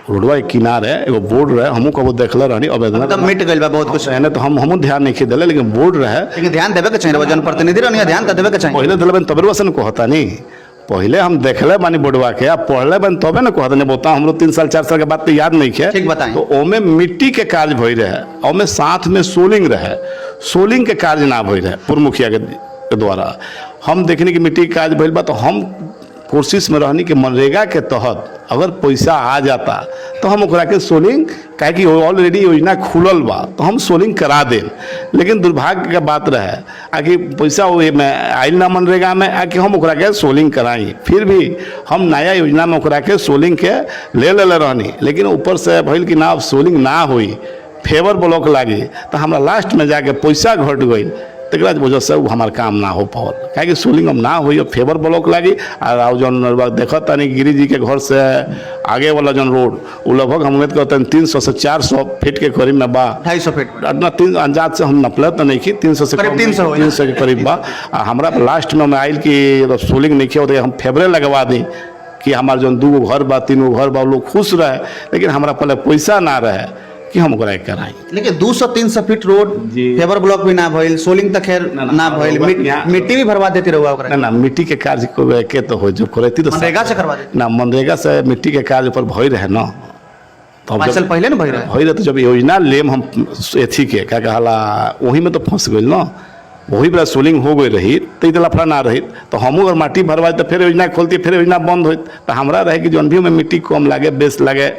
रोडवा के किनारे एगो बोर्ड रहे हमू कबो देखले रहनी अब मतलब मिट गइल बा बहुत कुछ एने तो हम ध्यान नहीं दिले लेकिन बोर्ड रहे लेकिन ध्यान देवे के चाहिए जनप्रतिनिधि रहनी ध्यान देवे के चाहिए पहले दिले तबे वसन कहता नहीं पहले हम देखले बानी बोर्डवा के आप पढ़ले बानी तबे ना कहते नहीं बोता हमरो 3 साल 4 साल के बाद तो याद नहीं है ठीक बताएं। तो ओमे मिट्टी के कार्य भई रहे ओमे साथ में सोलिंग रहे सोलिंग के कार्य ना भई रहे पूर्व मुखिया के द्वारा हम देखने की मिट्टी के कार्य भइल बा तो हम कोशिश में रहनी कि मनरेगा के तहत अगर पैसा आ जाता तो हम ओकरा के सोलिंग काहे कि ऑलरेडी योजना खुलल बा तो हम सोलिंग करा दें लेकिन दुर्भाग्य के बात रहे आकि पैसा वो में आइल ना मनरेगा में आकि हम ओकरा के सोलिंग कराई फिर भी हम नया योजना में ओकरा के सोलिंग के ले रहनी लेकिन ऊपर से भइल कि ना अब सोलिंग ना हुई फेवर ब्लॉक लागी तो हमरा लास्ट में जाके पैसा घट गई तकरा वजह से वो हमार काम ना हो पावल काहे कि सोलिंग हम ना हुई और फेवर ब्लॉक लागी और जौन देखत तानी गिरी जी के घर से आगे वाला जौन रोड वो लगभग हम उम्मीद करते हैं 300 से 400 फीट के करीब में बा 250 फीट ना 3 अंदाज से हम नपले तो नहीं की 300 से करीब 300 के करीब बा हमरा लास्ट में आयल कि सोलिंग नहीं किया हम फेवरे लगवा दी कि हमार जौन 2 गो घर बा 3 गो घर बा लोग खुश रहे लेकिन हमरा पहले पैसा ना रहे कि हम ओकरा कराई लेकिन 200-300 फीट रोड फेवर ब्लॉक भी ना भइल सोलिंग तक खैर ना भइल मिट्टी भी भरवा देती रहुआ ओकरा ना मिट्टी के कार्य को के तो हो जो करती तो मनरेगा से करवा देती ना मनरेगा से मिट्टी के कार्य पर भई रहे ना तो 5 साल पहले ना भई रहे हो रहे तो जब योजना लेम हम एथी के क्या कहला वही में तो फंस गई ना, वही बड़ा सोलिंग हो गई रही तो इतना लफड़ा ना रही तो हमू अगर माटी भरवा तो फिर योजना खोलती फिर योजना बंद होती तो हमारा रहे कि जौन भी में मिट्टी कम लगे बेस लगे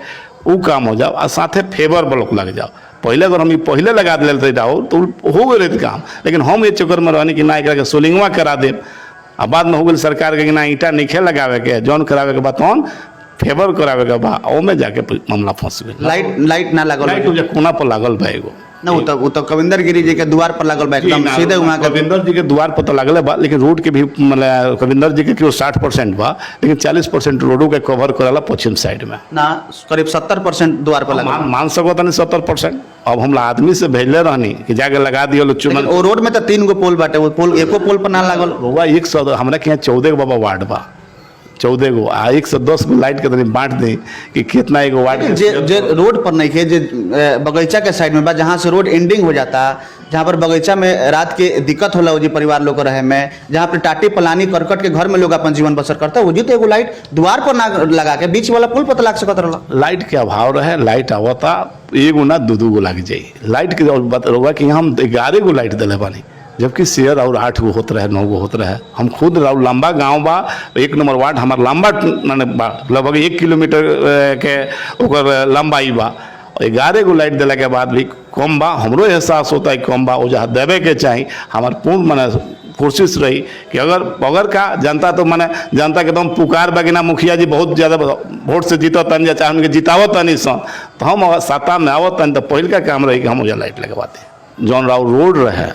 वो काम हो जाओ और साथे फेवर ब्लॉक लग जाओ। पहले अगर हम पहले लगा दिले रहो तो हो गए रहे काम, लेकिन हम ये चक्कर में रहनी कि ना एक सोलिंगवा करा दे आ बाद में हो गई सरकार के ना ईटा नीचे लगावे के जौन करावे के बाद तौन फेवर करावे के बाद ओमे जाके मामला फंस गई। लाइट ना लागल लाइट जो कोना पर लागल बा एगो ना, वो तो कविंदर गिरी जी के द्वार पर लागल बा एकदम सीधे वहां के। कविंदर जी के द्वार पर तो लागल बा, लेकिन रोड के भी मतलब कविंदर जी के केवल 60% बा, लेकिन 40% रोडों के कवर कराला पश्चिम साइड में ना, करीब 70% द्वार पर लागल। मान सको तनी 70%। अब हम आदमी से भेजले रहनी कि जाके लगा दियो चुनल। वो रोड में तो 3 गो पोल बाटे, वो पोल एको पोल पर ना लागल। हुआ 100 हमरा के यहाँ 14 गो बाबा वार्ड बा, 14 गो आ 110 गो लाइट के तनी बांट दी कि कितना एगो वार्ड जे रोड पर नहीं है, जे बगीचा के साइड में बा जहाँ से रोड एंडिंग हो जाता, जहाँ पर बगीचा में रात के दिक्कत होला जी परिवार लोग रहे में, जहाँ पर टाटी पलानी करकट के घर में लोग अपन जीवन बसर करता वो जी तो एगो लाइट द्वार पर ना लगा के बीच वाला पुल पर लग सकत रहा। लाइट के अभाव रहे, लाइट आवता एगो ना दू गो लग जाई लाइट के रहुआ कि हम 11 गो लाइट दिले बानी, जबकि शेयर और 8 गो होते रहे 9 गो होते रहे। हम खुद लंबा गांव बा, 1 नंबर वार्ड हमार लंबा माने बा, लगभग 1 किलोमीटर के ओकर लंबाई बा, 11 गो लाइट दिला के बाद भी कम बा। हमरो एहसास होता है कम बा, वो जहाँ देवे के चाहिए हमार पूर्ण माने कोशिश रही कि अगर का जनता तो माने जनता के एकदम पुकार बा कि ना मुखिया जी बहुत ज़्यादा वोट से जीतो तन चाहे उनके जितावत तनी सन, तो हम अगर सत्ता में आवत तन तो पहल का काम रही कि हम वजह लाइट लगवाते। जौन राव रोड रहे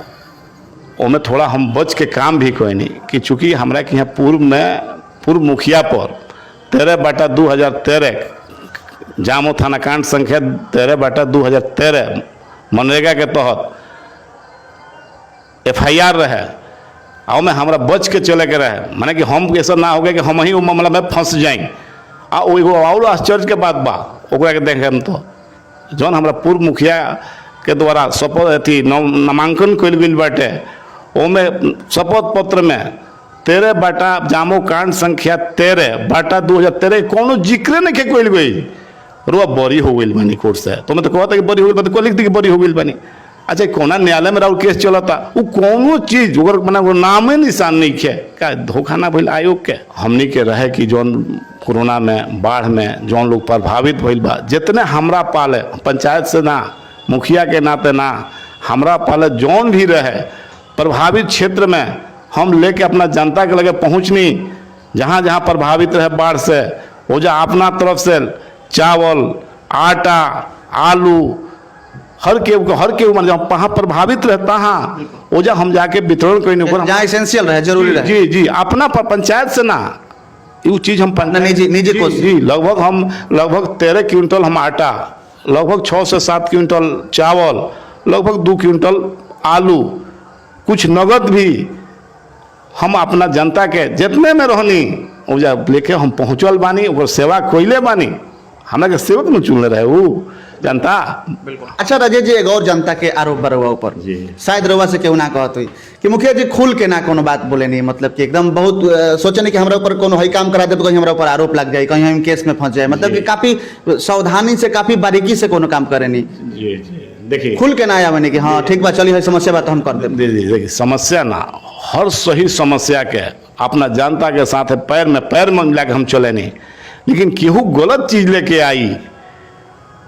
उनमें थोड़ा हम बच के काम भी कोई नहीं कि चूँकि हमारा कि यहाँ पूर्व मुखिया पर 13/2013 जामो थाना कांड संख्या 13/2013 मनरेगा के तहत FIR रहे और में हमारा बच के चले के रहे, माने कि हम ऐसा ना हो गया कि हम ही वो मामला में फंस जाएं। वो और आश्चर्य के बात बा ओकरा के देखे हम तो जौन हमारा पूर्व मुखिया के द्वारा शपथ अथी नामांकन कल गई बाटे ओमे शपथ पत्र में 13 जामो कांड संख्या 13/2013 कोनो जिक्र नहीं के कल गई। रुआ बरी हो गई बानी कोर्ट से, तो मैं तो कहता कि बरी हो गई, तो लिख दी कि बरी हो गई बानी। अच्छा कोना न्यायालय में राउर केस चलता वो कोनो चीज ओकर मने वो नामे निशान नहीं खे का धोखा ना भइल आयोग के। हमनी के रहे कि जौन कोरोना में बाढ़ में जौन लोग प्रभावित भइल बा, जितने हमरा पाले पंचायत से ना मुखिया के नाते ना हमरा पाले जौन भी रहे प्रभावित क्षेत्र में हम लेके अपना जनता के लगे पहुँचनी, जहाँ जहाँ प्रभावित रहे बाढ़ से वो जा अपना तरफ से चावल आटा आलू हर के ऊपर जहाँ प्रभावित रहता हाँ वो जा हम जाके वितरण करने ऊपर जहाँ एसेंशियल रहे जरूरी रहे। जी जी अपना पंचायत से ना ये चीज़ हम निजी को जी लगभग 13 क्विंटल हम आटा, लगभग 6 से 7 क्विंटल चावल, लगभग 2 क्विंटल आलू, कुछ नगद भी हम अपना जनता के जितने में रहनी वो जा लेके हम पहुँचल बानी, ओकर सेवा कोयले बानी, हमरा के सेवक में चुनले रहे वो जनता। बिल्कुल। अच्छा राजेश जी, एक और जनता के आरोप बरुआ ऊपर शायद रउआ से केहू ना कहत हुई कि मुखिया जी खुल के ना कोनो बात बोले नहीं, मतलब कि एकदम बहुत सोचे नहीं कि हमरा ऊपर कोनो हई काम करा दे तो कहीं हमरा ऊपर आरोप लग जाए, कहीं हम केस में फंस जाए, मतलब कि काफी सावधानी से काफी बारीकी से कोनो काम करे नहीं। जी जी देखिए खुल के ना आया मैंने कि हाँ ठीक बात चली है समस्या बात हम कर दे। देखिए समस्या ना हर सही समस्या के अपना जनता के साथ पैर में मिला के हम चले नहीं, लेकिन केहू गलत चीज लेके आई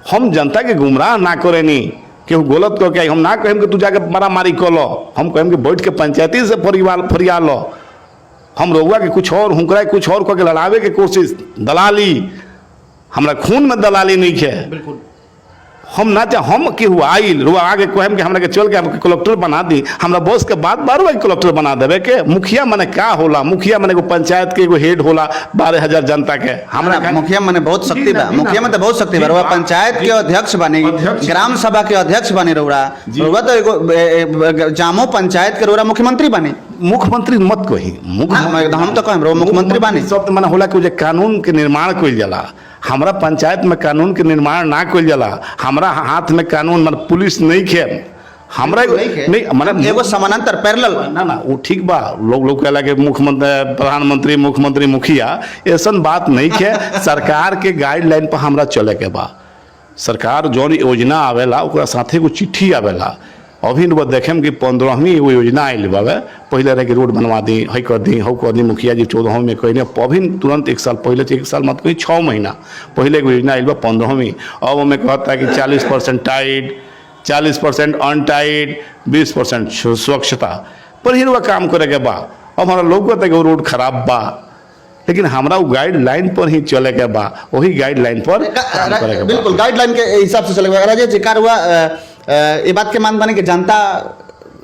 हम जनता के गुमराह ना करे नहीं, केहू गलत करके आई हम ना कहें कि तू जाके मारामारी कर लो, हम कहें कि बैठ के पंचायती से फरिया लो, हम रउआ के कुछ और हुकरा कुछ और करके लड़ावे के कोशिश दलाली हमरा खून में दलाली नहीं है। बिल्कुल हम ना चाहे हम केहू आइल रुआ आगे कहम कि हमरा के चल के हमके कलेक्टर बना दी, हमरा बॉस के बाद बार कलेक्टर बना देवे के। मुखिया माने का होला, मुखिया माने एगो पंचायत के एगो हेड होला 12,000 जनता के। हमरा मुखिया माने बहुत शक्ति बा, मुखिया में तो बहुत शक्ति बा। रउआ पंचायत के अध्यक्ष बनी, ग्राम सभा के अध्यक्ष बनी, रउआ तो एगो जामो पंचायत के रउआ मुख्यमंत्री बनी। मुख्यमंत्री मत कही, हम तो कहम रउआ मुख्यमंत्री बनी। शब्द माने होला कि कानून के निर्माण कइल जाला, हमरा पंचायत में कानून के निर्माण ना कइल जाला, हमरा हाथ में कानून मतलब पुलिस नहीं खे, हमरा नहीं माने एगो समानांतर पैरेलल ना वो ठीक बा। लोग कहला कि मुख्यमंत्री प्रधानमंत्री मुख्यमंत्री मुखिया ऐसा बात नहीं खे। सरकार के गाइडलाइन पर हमरा चले के बा, सरकार जौन योजना आवेला ओकरा साथे एगो चिट्ठी आवेला। अभी वो देखें कि 15वीं एगो योजना आयल बावे, पहले रहे कि रोड बनवा दी, हई कर दी, हौ कर दी, मुखिया जी 14वीं में कहने, अभी तुरंत 1 साल पहले, 1 साल मत कहीं 6 महीना पहले एगो योजना आयल बा 15वीं। अब हमें कहता है कि 40% टाइट, 40% अनटाइट, 20% स्वच्छता पर ही काम करे के बा। अब हमारा लोग कहता है कि वो रोड खराब बा, लेकिन हमारा वो गाइडलाइन पर ही चले के बा, वही गाइडलाइन पर काम करे के बा। बिल्कुल गाइडलाइन के हिसाब से चलेगा। राजेश जी कार हुआ ये बात के मान बने कि जनता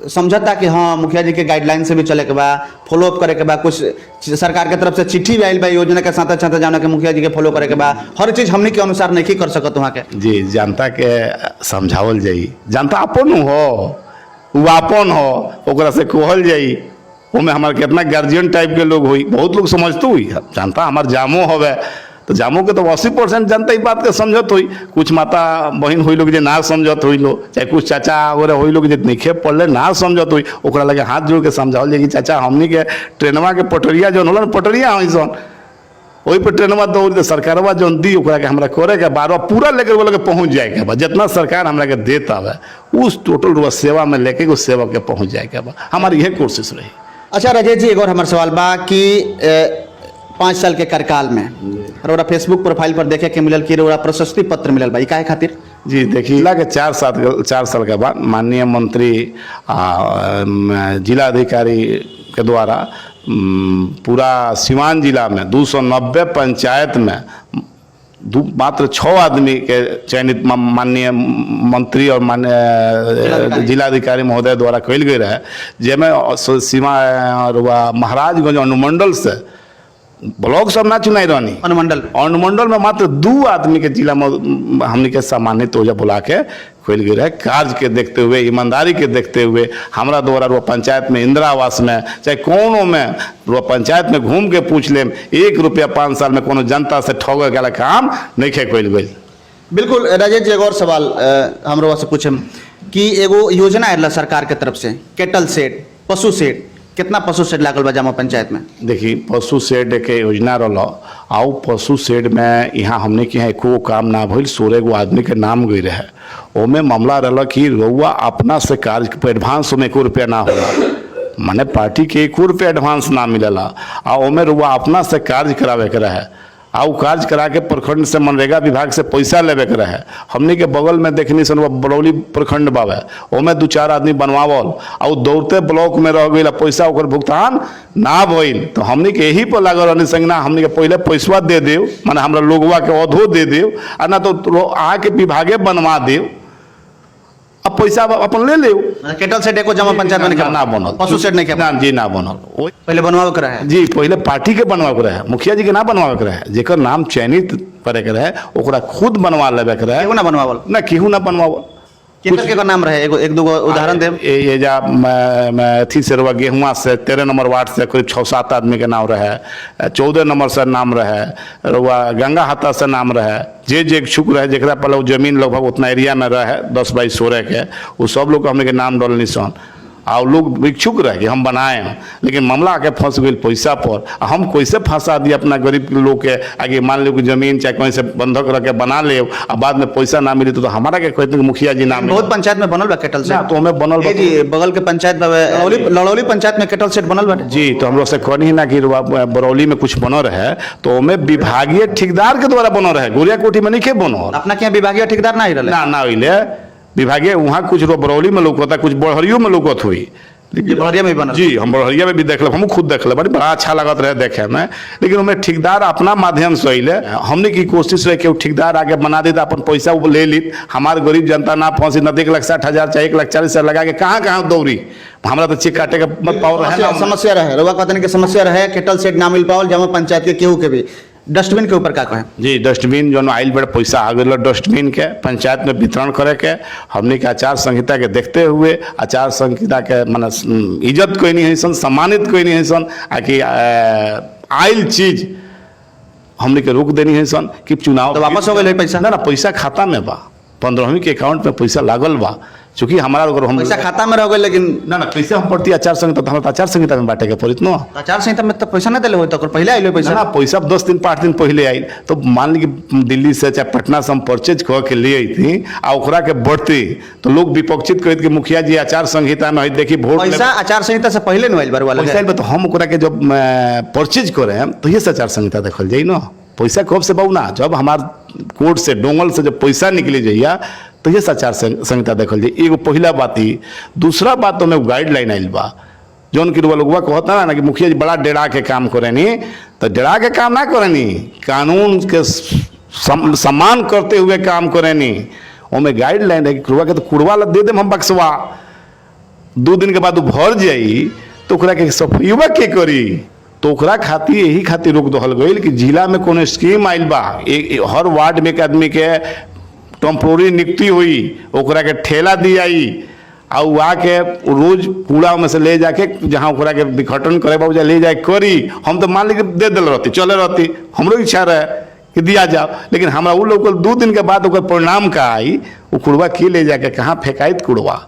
समझता कि हाँ मुखिया जी के गाइडलाइन से भी चले के बा, फॉलो अप करे के बा, कुछ सरकार के तरफ से चिट्ठी भी आयल बा योजना के साथ साथ जाना के मुखिया जी के फॉलो करे के बा, हर चीज हमने के अनुसार नहीं कर सकत वहाँ के। जी जनता के समझावल जाई, जनता अपन हो, वो अपन हो, ओकरा से कहल जाई। ओमें हमारे कितना गार्जियन टाइप के लोग हुई, बहुत लोग समझते हुई जनता हमार जामो हवे, तो जामो के तो 80% जनता ई बात के समझत हुई। कुछ माता बहन हुई लोग जे ना समझत हुई लो, चाहे कुछ चाचा वगैरह हुई लोग जे निखे पढ़ले ना समझत हुई, ओकरा लगे हाथ जोड़ के समझावल जाए कि चाचा हमनी के ट्रेनवा के पटरिया जौन होला पटरिया हुई सन, वही पर ट्रेनवा दौड़ दे सरकारवा जौन दी ओकरा के हमरा करे के बारवा पूरा लेकर वो लगे पहुँच जाए के बा। जितना सरकार हमरा के देता है उस टोटल रुआ सेवा में लेके उस सेवा के पहुँच जाए के बा, हमारी यह कोशिश रही। अच्छा राजेश जी एक और हमारे सवाल बा कि 5 साल के कार्यकाल में और फेसबुक प्रोफाइल पर देखे के मिलल कि रोरा प्रशस्ति पत्र मिलल बा, काहे खातिर? जी देखिए, जिला के 4 साल के बाद माननीय मंत्री जिला अधिकारी के द्वारा पूरा सिवान जिला में 290 पंचायत में मात्र 6 आदमी के चयनित माननीय मंत्री और माननीय जिलाधिकारी महोदय द्वारा कल गई रहे, जेमें सीमा महाराजगंज अनुमंडल से ब्लॉक सब ना चुनाई रहनी, अनुमंडल में मात्र 2 आदमी के जिला में हमने के सम्मानित हो जा बुला के खोल गए रहे। कार्य के देखते हुए, ईमानदारी के देखते हुए हमारा द्वारा वो पंचायत में इंदिरा आवास में चाहे कोनो में वो पंचायत में घूम के पूछ ले, 1 रुपया 5 साल में कोनो जनता से ठगे गला काम नहीं खे खोल गई। बिल्कुल राजेश जी एक और सवाल हम लोग से पूछे कि एगो योजना है सरकार के तरफ से केटल सेट, पशु सेट, कितना पशु शेड लागल बा जामा पंचायत में? देखिए पशु शेड के योजना रहा, आउ पशु शेड में यहाँ हमने के यहाँ एको काम ना भइल, 16 गो आदमी के नाम गई रहे। ओमे मामला रहा कि रउआ अपना से कार्य एडवांस में 1 रुपया ना होला, माने पार्टी के 1 रुपया एडवांस ना मिलेला, आ ओमे रउआ अपना से कार्य करावे के रहे, आ उ कार्य करा के प्रखंड से मनरेगा विभाग से पैसा लेवे के रहे। हमने के बगल में देखनी सन बरौली प्रखंड बावे, ओमे 2-4 आदमी बनवावल आ उ दौड़ते ब्लॉक में रह गई, पैसा ओकर भुगतान ना भइल। तो हमने के यही पर लागल रहनी संगना हमने के पहले पैसा दे देव, माने हमरा लोगवा के अधो दे देव, आ ना तो आके विभागे बनवा देव, अब पैसा अपन ले ले। केटल सेट एको जमा पंचायत में ना बनल, पशु सेट नहीं ना जी ना बनल, पहले बनवावे के रहे। जी पहले पार्टी के बनवा के रहे, मुखिया जी के ना बनवा के रहे, जेकर नाम चयनित करे के रहे ओकरा खुद बनवा लेवे के रहे। केहू ना बनवावल, ना केहू ना बनवावल, केकर नाम रहे? एगो 1-2 उदाहरण देव। ये जा अथी से रहा गेहुआ से 13 नंबर वार्ड से करीब 6-7 आदमी के नाम रहे, 14 नंबर से नाम रहे, रुआ गंगा हाथा से नाम रहे, जे इच्छुक रहे जरा पहले जमीन लगभग उतना एरिया में रहे 10/16 के, वो सब लोग हमने के नाम डलनी सन, और लोग इच्छुक रहे कि हम बनाए, लेकिन मामला आके फंस गई पैसा पर। हम कैसे फंसा दिए अपना गरीब लोग के आगे? मान लो कि जमीन चाहे कहीं से बंधक रख के बना ले, और बाद में पैसा ना मिले तो हमारा क्या कहते हैं मुखिया जी नाम बहुत पंचायत में बनल बा केटल सेट, तो हमें बनल जी बगल के पंचायत लड़ौली पंचायत में केटल सेट बनल बा जी। तो हम लोग से कहनी ना कि बरौली में कुछ बनल रहे, तो हमें विभागीय ठेकेदार के द्वारा बनल रहे, गोरिया कोठी में नहीं के बनल। अपना क्या विभागीय ठेकेदार ना ही रहे? ना होइले विभागीय, वहाँ कुछ बरौली में लौकता, कुछ बड़हरियो में लौकत हुई। बड़हरिया में बनल? जी हम बड़हरिया में भी देख हम खुद देख ले, बड़ा अच्छा लगत रहे देखे में, लेकिन हमें ठेकेदार अपना माध्यम से अले, हमने की कोशिश रहे कि ठेकेदार आगे बना दी, अपन पैसा वो ले ली, हमारे गरीब जनता ना फंसी, न 1,60,000 चाहे 1,40,000 लगा के कहाँ दौड़ी, हमारा तो चेक काटे का पावर है। समस्या रहे रउआ कहते कि समस्या रहे केटल सेट ना मिल पावल जमा पंचायत के केहू के भी। डस्टबिन के ऊपर का कहें? जी डस्टबिन जो आइल बड़े पैसा आ गए डस्टबिन के पंचायत में वितरण करे के, हमने के आचार संहिता के देखते हुए आचार संहिता के माने इज्जत कोई नहीं है सन, सम्मानित कोई नहीं है सन, आकि आइल चीज हमने के रोक देनी है सन कि चुनाव तो वापस हो गए पैसा? ना पैसा खाता में बा, 15वीं के अकाउंट में पैसा लागल बा, चूंकि हमारा अगर हम पैसा खाता में रह गए, लेकिन ना कैसे हम पड़ती आचार संहिता, तो हमारा आचार संहिता में बांटे के पड़ित न आचार संहिता में तो पैसा नहीं दिले हो, तो पहले आइलो पैसा ना पैसा 10 दिन 5 दिन पहले आई, तो मान ली कि दिल्ली से चाहे पटना से हम परचेज कह के ले आई थी आ ओकरा के बढ़ती, तो लोग विपक्षित कहते कि मुखिया जी आचार संहिता में देखिए वोट पैसा आचार संहिता से पहले नहीं आइल बार वाला पैसा तो हम ओकरा के जब परचेज करे तो ये आचार संहिता देखल जाई ना, पैसा कब से बहु ना, जब हमार कोर्ट से डोंगल से जब पैसा निकले जाइया तो ये आचार संहिता देखल जाए। एगो पहला बात ही, दूसरा बात तो गाइडलाइन आइल बा जौन कि लोगवा कहता ना कि मुखिया जी बड़ा डेरा के काम करेनी, तो डेरा के काम ना करेनी, कानून के सम्मान करते हुए काम करेनी। ओमे गाइडलाइन है कि कुड़वा के तो कुड़वा ला दे देम हम बक्सवा, 2 दिन के बाद वो भर जाई तो ओकरा के सफाईवा के करी, तो ओकरा खातिर यही खातिर रोक दहल गई कि जिला में कोनो स्कीम आइल बा, हर वार्ड में एक आदमी के टेम्पोररी नियुक्ति हुई, ओकरा के ठेला दी आई आ आके रोज कूड़ा में से ले जाके जहाँ ओकरा के विघटन करे बाबू ले जाए करी। हम तो मान ली दे दिल रहती, चले रहती, हमरो इच्छा रहे कि दिया जाओ, लेकिन हमारा वो लोग 2 दिन के बाद ओकर परिणाम का आई, वो कुड़वा की ले जाके कहाँ फेंकाइत कुड़वा।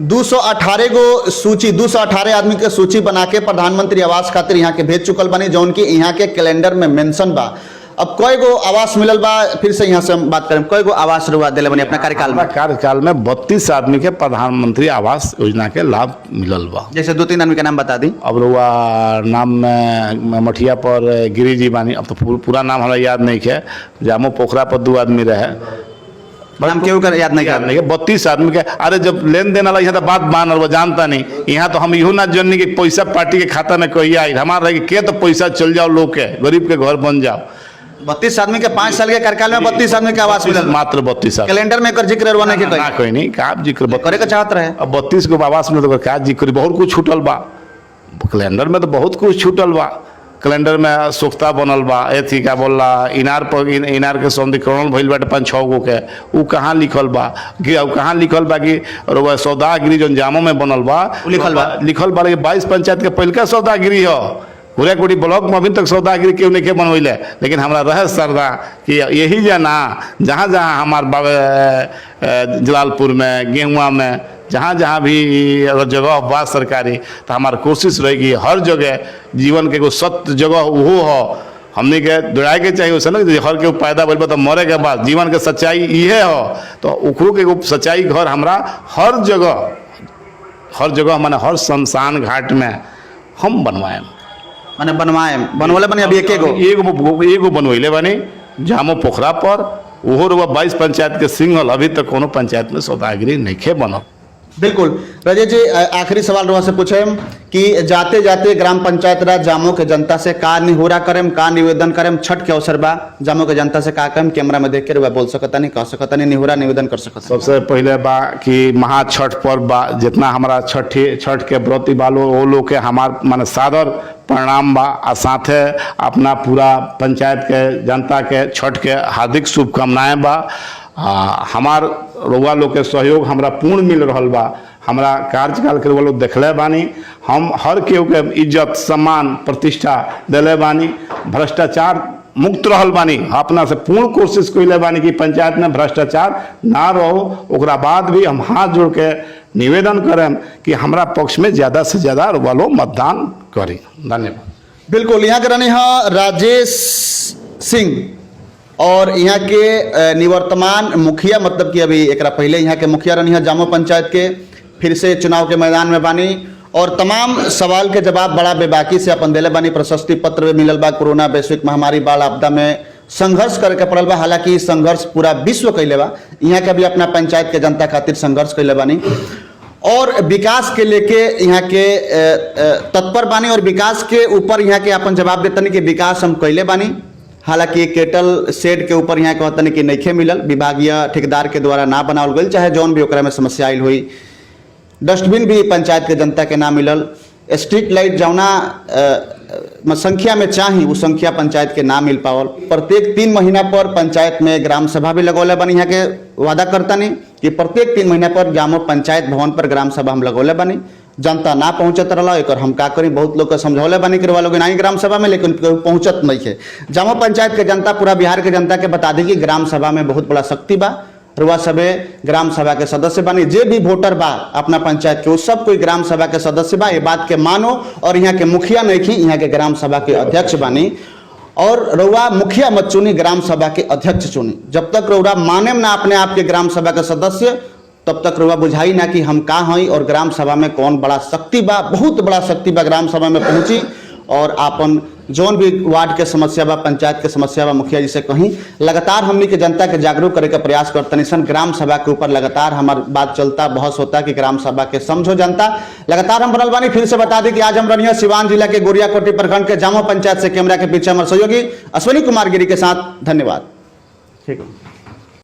218 गो सूची, 218 आदमी के सूची बना के प्रधानमंत्री आवास खातिर यहाँ के भेज चुकल बनी, जौन की यहाँ के कैलेंडर में मेंशन बा। अब कई गो आवास मिलल बा, फिर से यहाँ से हम बात करें, कई गो आवास रुआ दिले बनी अपना कार्यकाल में? कार्यकाल में 32 आदमी के प्रधानमंत्री आवास योजना के लाभ मिलल बा। जैसे 2-3 आदमी के नाम बता दी। अब रुआ नाम में मठिया पर गिरी जी बानी, अब तो पूरा नाम हमरा याद नहीं है, जामो पोखरा पर 2 आदमी रहे, नाम केहू का याद नहीं है। 32 आदमी के, अरे जब लेन देन वाला यहाँ तो बात मान रहा जानता नहीं, यहाँ तो हम इहो ना जाननी कि पैसा पार्टी के खाता में कहिया आई, हमारा के तो पैसा चल जाओ, लोग के गरीब के घर बन जाओ। 32 आदमी के 5 साल के कार्यकाल में 32 आदमी के आवास मिलल, मात्र 32 कैलेंडर में एकर जिक्र रवाने के कोई नहीं, का जिक्र करे के चाहत रहे। अब 32 गो आवास में तो का जिक्र, बहुत कुछ छूटल बा कैलेंडर में, तो बहुत कुछ छूटल बा कैलेंडर में। सोख्ता बनल बा, एथी का बोला इनार पर, इनार के सौंदर्यकरण भइल बाटे 5-6 गो के, उ कहाँ लिखल बा कि कहाँ लिखल बा कि सौदागिरी जो जामो में बनल बा लिखल बा 22 पंचायत के पहल का सौदागिरी हो, पूरे कोटी ब्लॉक में अभी तक सौदागिरी क्यों नहीं बनवैले, लेकिन हमारा रहे सरदा कि यही जना जहाँ जहाँ हमार जलालपुर में, गेहुआ में, जहाँ जहाँ भी अगर जगह बा सरकारी, तो हमार कोशिश रहेगी हर जगह जीवन के एगो सत्य जगह वो हो, हमने के दौड़ाए के चाहिए उसे ना, हर के पैदा बोल तो मरे के बाद जीवन के सच्चाई ये हो, तो उखरू के एगो सच्चाई घर हमरा हर जगह माने हर शमशान घाट में हम बनवाएं, माने बनवाले बनी। अभी एगो बनवैले बनी जामो पोखरा पर, ओहो 22 पंचायत के सिंगल, अभी तक कोनो पंचायत में सौदागिरी नहीं बनल। बिल्कुल राजेश जी, आखिरी सवाल रउआ से पूछे कि जाते जाते ग्राम पंचायत राज जामो के जनता से का निहोरा करेम, का निवेदन करेम? छठ के अवसर बा, जामो के जनता से का करेम? कैमरा में देख के रउआ बोल सकता नहीं, कह सकता नहीं, निहोरा निवेदन कर सकता? सबसे पहले बा कि महा छठ पर्व बा, जितना हमारा छठ के व्रती बालो वो लोग के हमार माने सादर प्रणाम बा, आ साथे अपना पूरा पंचायत के जनता के छठ के हार्दिक शुभकामनाएं बा। हमार रउआ लोग के सहयोग हमरा पूर्ण मिल रहा बा, हमरा कार्यकाल के रउआ लोग देखले बानी, हम हर केहू के इज्जत सम्मान प्रतिष्ठा दिले बानी, भ्रष्टाचार मुक्त रहल बानी, अपना से पूर्ण कोशिश कैले बानी कि पंचायत में भ्रष्टाचार ना रहो। ओकरा बाद भी हम हाथ जोड़ के निवेदन करें कि हमरा पक्ष में ज़्यादा से ज़्यादा रउआ लोग मतदान करी। धन्यवाद। बिल्कुल, यहाँ के रहने हैं राजेश सिंह और यहाँ के निवर्तमान मुखिया, मतलब कि अभी एक पहले यहाँ के मुखिया रहनी है जामो पंचायत के, फिर से चुनाव के मैदान में बानी और तमाम सवाल के जवाब बड़ा बेबाकी से अपन दिले बानी। प्रशस्ति पत्र भी मिलल बा, कोरोना वैश्विक महामारी बाढ़ आपदा में संघर्ष करके पड़ल बा, हालांकि संघर्ष पूरा विश्व कैले बा, यहाँ के भी अपना पंचायत के जनता खातिर संघर्ष कैले बानी और विकास के लेके यहाँ के तत्पर बानी और विकास के ऊपर यहाँ के अपन जवाब देतनी कि विकास हम कैले बानी। हालांकि केटल शेड के ऊपर यहाँ कहतनी कि नइखे मिलल, विभागीय ठेकेदार के द्वारा ना बनावल गई, चाहे जौन भी ओकरा में समस्या आयल हुई। डस्टबिन भी पंचायत के जनता के ना मिलल, स्ट्रीट लाइट जौना संख्या में चाही वो संख्या पंचायत के ना मिल पावल। प्रत्येक 3 महीना पर पंचायत में ग्राम सभा भी लगौले बनी, यहाँ के वादा करतनी कि प्रत्येक 3 महीना पर जामो पंचायत भवन पर ग्राम सभा हम लगौले बनी। जनता ना पहुँचत रहा, एक हम का करी, बहुत लोग के समझौले बनी करवा लोग नहीं ग्राम सभा में, लेकिन पहुँचत नहीं है। जामो पंचायत के जनता, पूरा बिहार के जनता के बता दी कि ग्राम सभा में बहुत बड़ा शक्ति बा, रुआ सबे ग्राम सभा के सदस्य बानी, जे भी वोटर बा अपना पंचायत के, वो सब कोई ग्राम सभा के सदस्य बा, ये बात के मानो। और यहाँ के मुखिया नहीं थी, यहाँ के ग्राम सभा के अध्यक्ष बानी। और रउआ मुखिया मत चुनी, ग्राम सभा के अध्यक्ष चुनी। जब तक रउआ माने ना अपने आप के ग्राम सभा के सदस्य, तब तक रउआ बुझाई ना कि हम का हई और ग्राम सभा में कौन बड़ा शक्ति बा। बहुत बड़ा शक्ति बा ग्राम सभा में पहुंची और आपन जौन भी वार्ड के समस्या बा, पंचायत के समस्या बा, मुखिया जी से कहीं लगातार हमनी के जनता के जागरूक करे का प्रयास करतनी सन। ग्राम सभा के ऊपर लगातार हमार बात चलता, बहस होता कि ग्राम सभा के समझो जनता। लगातार हम बनल बानी। फिर से बता दें कि आज हम रनिया सिवान जिला के गोरियाकोटी प्रखंड के जामो पंचायत से कैमरा के पीछे हमारे सहयोगी अश्विनी कुमार गिरी के साथ। धन्यवाद। ठीक है।